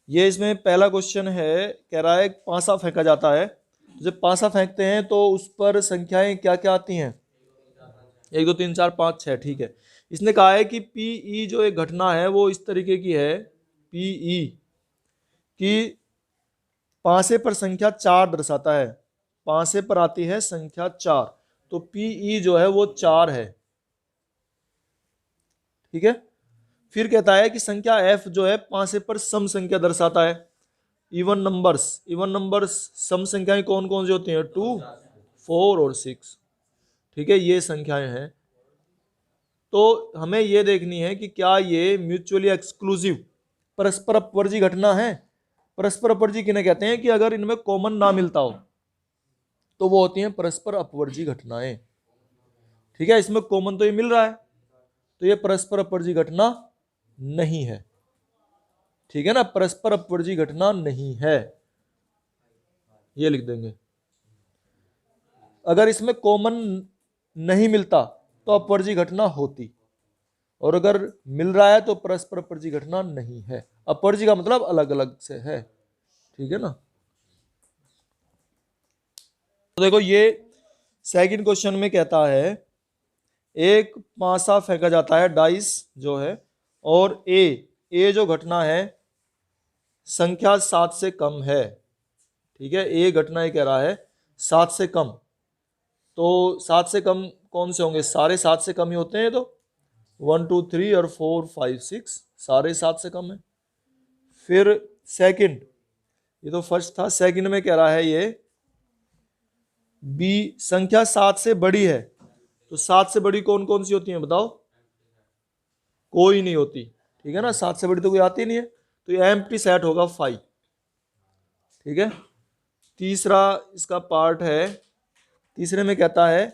ये इसमें पहला क्वेश्चन है, कह रहा है पासा फेंका जाता है। जब पासा फेंकते हैं तो उस पर संख्याएं क्या क्या आती हैं? 1 2 3 4 5 6, ठीक है। इसने कहा है कि पीई जो एक घटना है वो इस तरीके की है, पीई कि पासे पर संख्या 4 दर्शाता है, पासे पर आती है संख्या 4, तो पीई जो है वो 4 है, ठीक है। फिर कहता है कि संख्या एफ जो है पासे पर सम संख्या दर्शाता है, इवन नंबर्स सम संख्याएं कौन कौन सी होती हैं? 2 4 और 6, ठीक है, ये संख्याएं हैं। तो हमें ये देखनी है कि क्या ये म्यूचुअली एक्सक्लूसिव परस्पर अपवर्जी घटना है। परस्पर अपवर्जी किन्हें कहते हैं? कि अगर इनमें कॉमन ना मिलता हो तो वो होती हैं परस्पर अपवर्जी घटनाएं, ठीक है। इसमें कॉमन तो ये मिल रहा है, तो ये परस्पर अपवर्जी घटना नहीं है, ठीक है ना, परस्पर अपवर्जी घटना नहीं है, ये लिख देंगे। अगर इसमें कॉमन नहीं मिलता तो अपवर्जी घटना होती, और अगर मिल रहा है तो परस्पर अपवर्जी घटना नहीं है। अपवर्जी का मतलब अलग अलग से है, ठीक है ना। तो देखो ये सेकंड क्वेश्चन में कहता है एक पासा फेंका जाता है, डाइस जो है, और ए जो घटना है संख्या 7 से कम है, ठीक है। ए घटना ये कह रहा है 7 से कम, तो 7 से कम कौन से होंगे? सारे 7 से कम ही होते हैं, तो 1 2 3 और 4 5 6 सारे 7 से कम है। फिर सेकंड, ये तो फर्स्ट था, सेकंड में कह रहा है ये बी संख्या 7 से बड़ी है, तो 7 से बड़ी कौन कौन सी होती है बताओ? कोई नहीं होती, ठीक है ना, 7 से बड़ी तो कोई आती नहीं है, तो ये एम्प्टी सेट होगा 5, ठीक है। तीसरा इसका पार्ट है, तीसरे में कहता है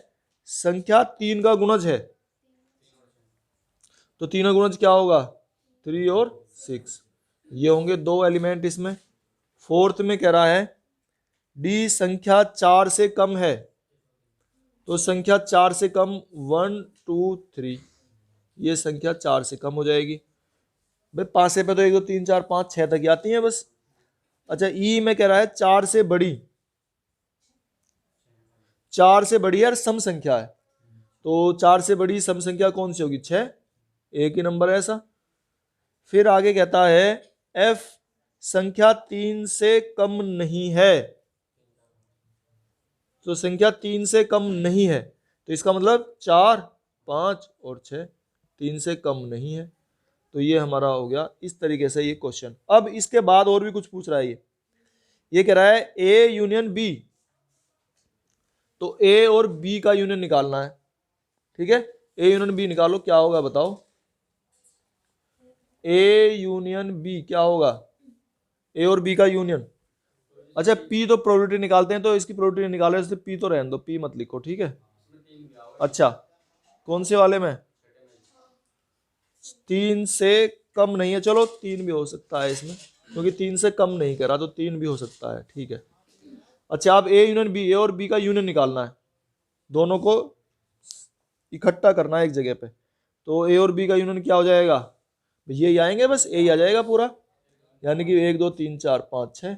संख्या 3 का गुणज है, तो 3 का गुणज क्या होगा? 3 और 6, ये होंगे 2 एलिमेंट इसमें। फोर्थ में कह रहा है डी संख्या 4 से कम है, तो संख्या 4 से कम 1 2 3, ये संख्या 4 से कम हो जाएगी। भाई पासे पे तो 1 2 3 4 5 6 तक आती है बस। अच्छा ई में कह रहा है 4 से बड़ी, 4 से बड़ी यार सम संख्या है, तो 4 से बड़ी सम संख्या कौन सी होगी? 6, एक ही नंबर है ऐसा। फिर आगे कहता है एफ संख्या 3 से कम नहीं है, तो संख्या 3 से कम नहीं है, तो इसका मतलब 4 5 और 6 3 से कम नहीं है, तो ये हमारा हो गया इस तरीके से ये क्वेश्चन। अब इसके बाद और भी कुछ पूछ रहा है, ये कह रहा है ए यूनियन बी, तो ए और बी का यूनियन निकालना है, ठीक है। ए यूनियन बी निकालो, क्या होगा बताओ? ए यूनियन बी क्या होगा? ए और बी का यूनियन, अच्छा पी तो प्रोबेबिलिटी निकालते हैं, तो इसकी प्रोबेबिलिटी निकालो, इसलिए पी तो रहने दो, पी मत लिखो, ठीक है। अच्छा कौन से वाले में? 3 से कम नहीं है, चलो 3 भी हो सकता है इसमें, क्योंकि 3 से कम नहीं करा, तो 3 भी हो सकता है, ठीक है। अच्छा अब ए यूनियन बी, ए और बी का यूनियन निकालना है, दोनों को इकट्ठा करना है एक जगह पे, तो ए और बी का यूनियन क्या हो जाएगा? ये आएंगे बस, ए आ जाएगा पूरा, यानी कि 1 2 3 4 5 6,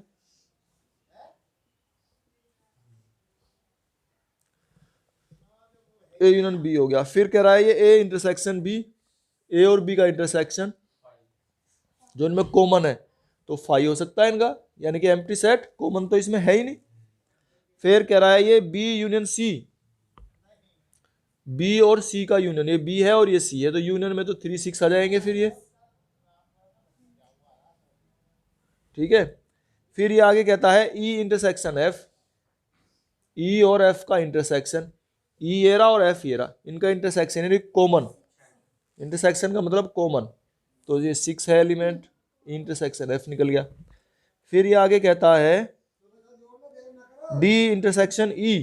ए यूनियन बी हो गया। फिर कह रहा है ये ए इंटरसेक्शन बी, ए और बी का इंटरसेक्शन जो इनमें कॉमन है, तो 5 हो सकता है इनका, यानी कि एम्प्टी सेट, कॉमन तो इसमें है ही नहीं। फिर कह रहा है ये बी यूनियन सी, बी और सी का यूनियन, ये बी है और ये सी है, तो यूनियन में तो 3 6 आ जाएंगे फिर ये, ठीक है। फिर ये आगे कहता है ई इंटरसेक्शन एफ, ई और एफ का इंटरसेक्शन, ई ये रहा और एफ ये रहा, इनका इंटरसेक्शन यानी कॉमन, इंटरसेक्शन का मतलब कॉमन, तो ये 6 है एलिमेंट, इंटरसेक्शन एफ निकल गया। फिर ये आगे कहता है D intersection E,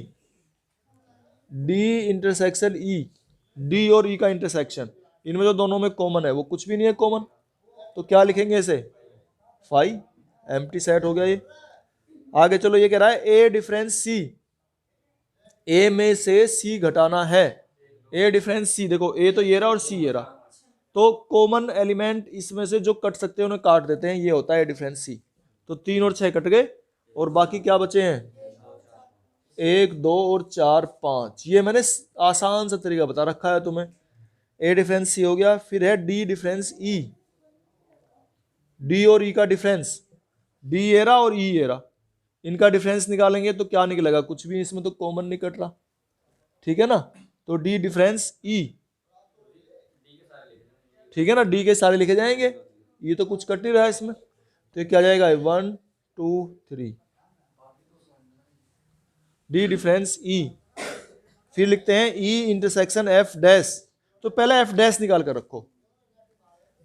D intersection E, D और ई का इंटरसेक्शन, इनमें जो दोनों में कॉमन है वो कुछ भी नहीं है कॉमन, तो क्या लिखेंगे इसे? 5, एम्प्टी सेट हो गया ये। आगे चलो ये कह रहा है ए डिफरेंस सी, ए में से सी घटाना है, ए डिफरेंस सी, देखो ए तो ये रहा और सी ये रहा, तो कॉमन एलिमेंट इसमें से जो कट सकते हैं उन्हें काट देते हैं, ये होता है डिफरेंस सी। तो 3 और 6 कट गए और बाकी क्या बचे हैं 1 2 और 4 5। ये मैंने आसान सा तरीका बता रखा है तुम्हें। ए डिफरेंस सी हो गया। फिर है डी डिफरेंस ई। डी और ई का डिफरेंस, डी एरा और ई एरा, इनका डिफरेंस निकालेंगे तो क्या निकलेगा, कुछ भी, इसमें तो कॉमन नहीं कट रहा, ठीक है ना। तो डी डिफरेंस ई, ठीक है ना, डी के सारे लिखे जाएंगे, ये तो कुछ कट नहीं रहा है इसमें, तो ये क्या जाएगा 1 2 3, डी डिफरेंस ई। फिर लिखते हैं ई इंटरसेक्शन एफ डैश। तो पहले एफ डैश निकाल कर रखो,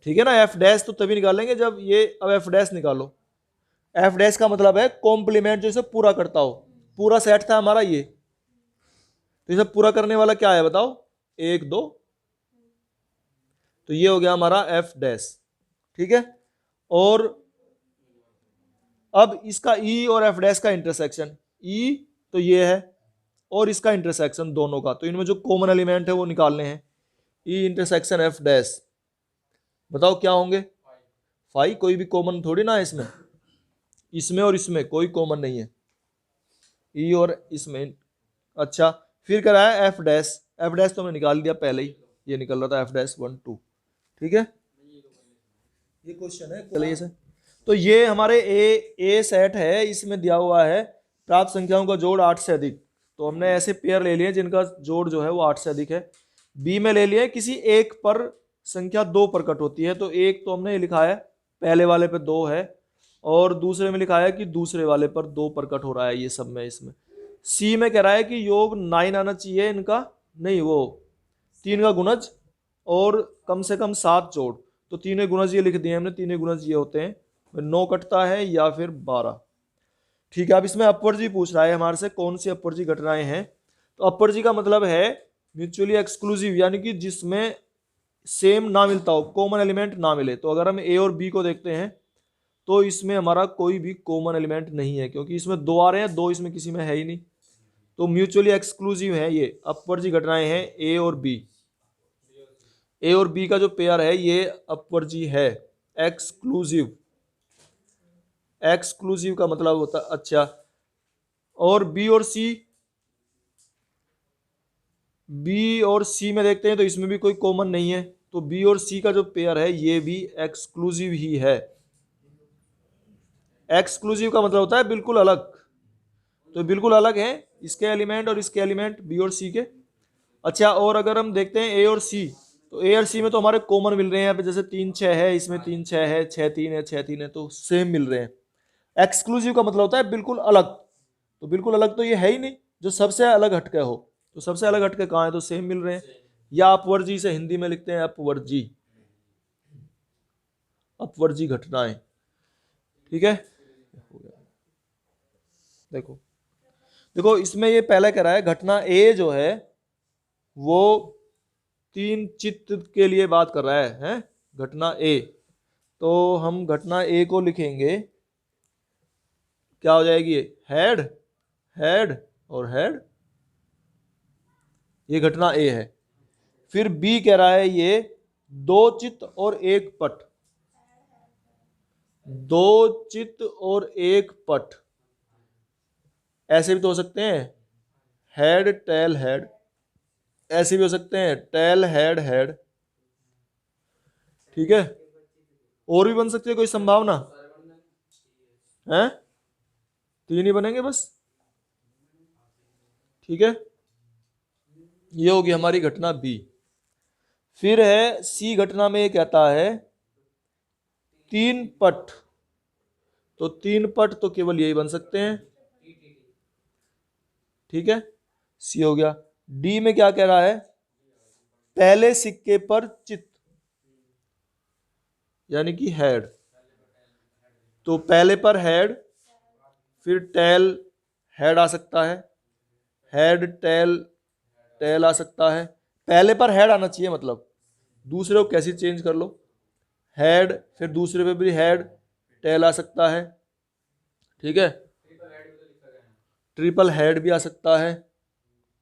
ठीक है ना। एफ डैश तो तभी निकालेंगे जब ये, अब एफ डैश निकालो। एफ डैश का मतलब है कॉम्प्लीमेंट जो इसे पूरा करता हो। पूरा सेट था हमारा ये, तो इसे पूरा करने वाला क्या है बताओ, 1 2, तो ये हो गया हमारा एफ डैश, ठीक है। और अब इसका ई और एफ डैश का इंटरसेक्शन, ई तो ये है और इसका इंटरसेक्शन दोनों का, तो इनमें जो कॉमन एलिमेंट है वो निकालने हैं। ई इंटरसेक्शन एफ डैश, बताओ क्या होंगे 5। कोई भी कॉमन थोड़ी ना है इसमें, इसमें और इसमें कोई कॉमन नहीं है, ई और इसमें। अच्छा, फिर करा है एफ डैश। एफ डैश तो हमने निकाल दिया पहले ही, ये निकल रहा था एफ डैश 1 2, ठीक है। ये क्वेश्चन है, चलिए से। तो ये हमारे ए सेट है, इसमें दिया हुआ है प्राप्त संख्याओं का जोड़ 8 से अधिक। तो हमने ऐसे पेयर ले लिए जिनका जोड़ जो है वो 8 से अधिक है। बी में ले लिए किसी एक पर संख्या 2 प्रकट होती है, तो एक तो हमने ये लिखा है पहले वाले पे 2 है, और दूसरे में लिखा है कि दूसरे वाले पर 2 प्रकट हो रहा है, ये सब में इसमें। सी में कह रहा है कि योग 9 आना चाहिए इनका, नहीं वो 3 का गुणज और कम से कम 7 जोड़। तो तीनों गुणज ये लिख दिए हमने, तीनों गुणज ये होते हैं 9 कटता है या फिर 12, ठीक है। अब इसमें अपवर्जी पूछ रहा है हमारे से कौन सी अपवर्जी घटनाएं हैं। तो अपवर्जी का मतलब है म्यूचुअली एक्सक्लूसिव, यानी कि जिसमें सेम ना मिलता हो, कॉमन एलिमेंट ना मिले। तो अगर हम ए और बी को देखते हैं तो इसमें हमारा कोई भी कॉमन एलिमेंट नहीं है, क्योंकि इसमें 2 आ रहे हैं, 2 इसमें किसी में है ही नहीं, तो म्यूचुअली एक्सक्लूसिव है ये अपवर्जी घटनाएं हैं ए और बी। ए और बी का जो पेयर है ये अपवर्जी है, एक्सक्लूसिव। एक्सक्लूसिव का मतलब होता है, अच्छा। और बी और सी, बी और सी में देखते हैं तो इसमें भी कोई कॉमन नहीं है, तो बी और सी का जो पेयर है ये भी एक्सक्लूसिव ही है। एक्सक्लूसिव का मतलब होता है बिल्कुल अलग, तो बिल्कुल अलग है इसके एलिमेंट और इसके एलिमेंट बी और सी के। अच्छा, और अगर हम देखते हैं ए और सी, तो ए और सी में तो हमारे कॉमन मिल रहे हैं, यहाँ पे जैसे 3 6 है, इसमें 3 6 है, 6 3 है, 6 3 है, तो सेम मिल रहे हैं। एक्सक्लूसिव का मतलब होता है बिल्कुल अलग, तो बिल्कुल अलग तो ये है ही नहीं, जो सबसे अलग हटके हो। तो सबसे अलग हटके कहाँ है, तो सेम मिल रहे हैं। या अपवर्जी से हिंदी में लिखते हैं अपवर्जी, अपवर्जी घटनाएं, ठीक है। देखो देखो इसमें ये पहले कह रहा है घटना ए जो है वो 3 चित्त के लिए बात कर रहा है घटना ए। तो हम घटना ए को लिखेंगे, क्या हो जाएगी, हेड हेड और हेड, ये घटना ए है। फिर बी कह रहा है ये 2 चित्त और 1 पट, 2 चित्त और 1 पट, ऐसे भी तो हो सकते हैं, हेड टेल हेड, ऐसे भी हो सकते हैं टेल हेड हेड, ठीक है। और भी बन सकती है कोई संभावना है, 3 ही बनेंगे बस, ठीक है। ये होगी हमारी घटना बी। फिर है सी घटना में ये कहता है 3 पट, तो 3 पट तो केवल यही बन सकते हैं, ठीक है, सी हो गया। डी में क्या कह रहा है, पहले सिक्के पर चित्त, यानी कि हेड, तो पहले पर हेड, फिर टेल हेड आ सकता है, हेड टेल टेल आ सकता है। पहले पर हेड आना चाहिए, मतलब दूसरे को कैसे चेंज कर लो, हेड, फिर दूसरे पे भी हेड टेल आ सकता है, ठीक है। ट्रिपल हेड भी आ सकता है,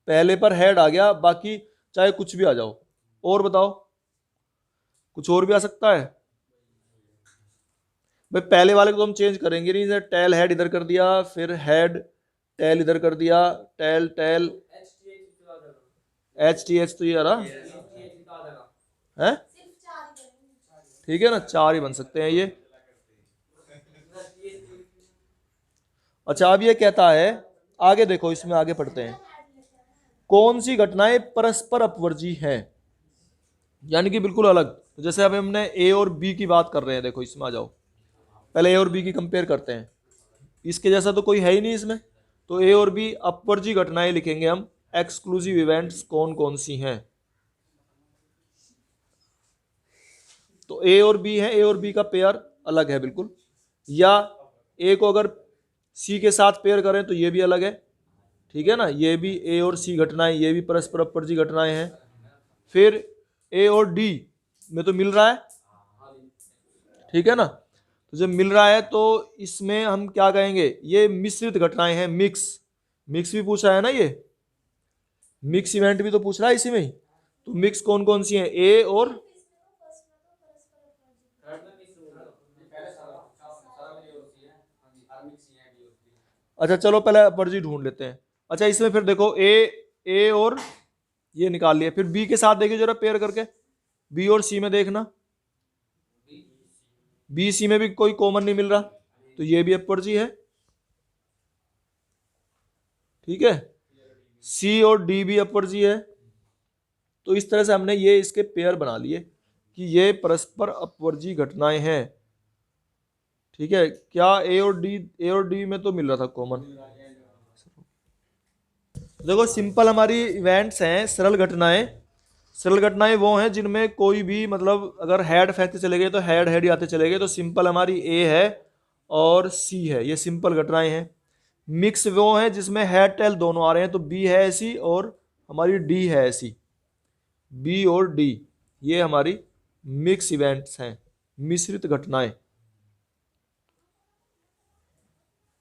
पहले पर हेड आ गया, बाकी चाहे कुछ भी आ जाओ। और बताओ कुछ और भी आ सकता है भाई। पहले वाले को तो हम चेंज करेंगे नहीं, जैसे टेल हेड इधर कर दिया, फिर हेड टेल इधर कर दिया, tail tail H T H, तो ये आ रहा है, ठीक है ना, 4 ही बन सकते हैं ये। अच्छा अब ये कहता है, आगे देखो, इसमें आगे पढ़ते हैं, कौन सी घटनाएं परस्पर अपवर्जी हैं, यानी कि बिल्कुल अलग। तो जैसे अब हमने ए और बी की बात कर रहे हैं, देखो इसमें आ जाओ, पहले ए और बी की कंपेयर करते हैं। इसके जैसा तो कोई है ही नहीं इसमें, तो ए और बी अपवर्जी घटनाएं लिखेंगे हम। एक्सक्लूसिव इवेंट्स कौन कौन सी हैं, तो ए और बी है, ए और बी का पेयर अलग है बिल्कुल, या ए को अगर सी के साथ पेयर करें तो ये भी अलग है, ठीक है ना, ये भी ए और सी घटनाएं, ये भी परस्पर अपवर्जी घटनाएं हैं। फिर ए और डी में तो मिल रहा है, ठीक है ना, तो जब मिल रहा है तो इसमें हम क्या कहेंगे, ये मिश्रित घटनाएं हैं, मिक्स। मिक्स भी पूछा है ना, ये मिक्स इवेंट भी तो पूछ रहा है इसी में ही। तो मिक्स कौन कौन सी है, ए और, अच्छा चलो पहले अपवर्जी ढूंढ लेते हैं। अच्छा इसमें फिर देखो ए और ये निकाल लिया, फिर बी के साथ देखिए जरा पेयर करके, बी और सी में देखना, बी सी में भी कोई कॉमन नहीं मिल रहा, तो ये भी अपवर्जी है, ठीक है। सी और डी भी अपवर्जी है। तो इस तरह से हमने ये इसके पेयर बना लिए कि ये परस्पर अपवर्जी घटनाएं हैं, ठीक है। क्या ए और डी में तो मिल रहा था कॉमन। देखो सिंपल हमारी इवेंट्स हैं, सरल घटनाएं। सरल घटनाएं वो हैं जिनमें कोई भी मतलब अगर हेड फेंकते चले गए तो हेड हेड ही आते चले गए, तो सिंपल हमारी ए है और सी है, ये सिंपल घटनाएं हैं। मिक्स वो हैं जिसमें हेड टेल दोनों आ रहे हैं, तो बी है ऐसी और हमारी डी है ऐसी, बी और डी, ये हमारी मिक्स इवेंट्स हैं, मिश्रित घटनाएं।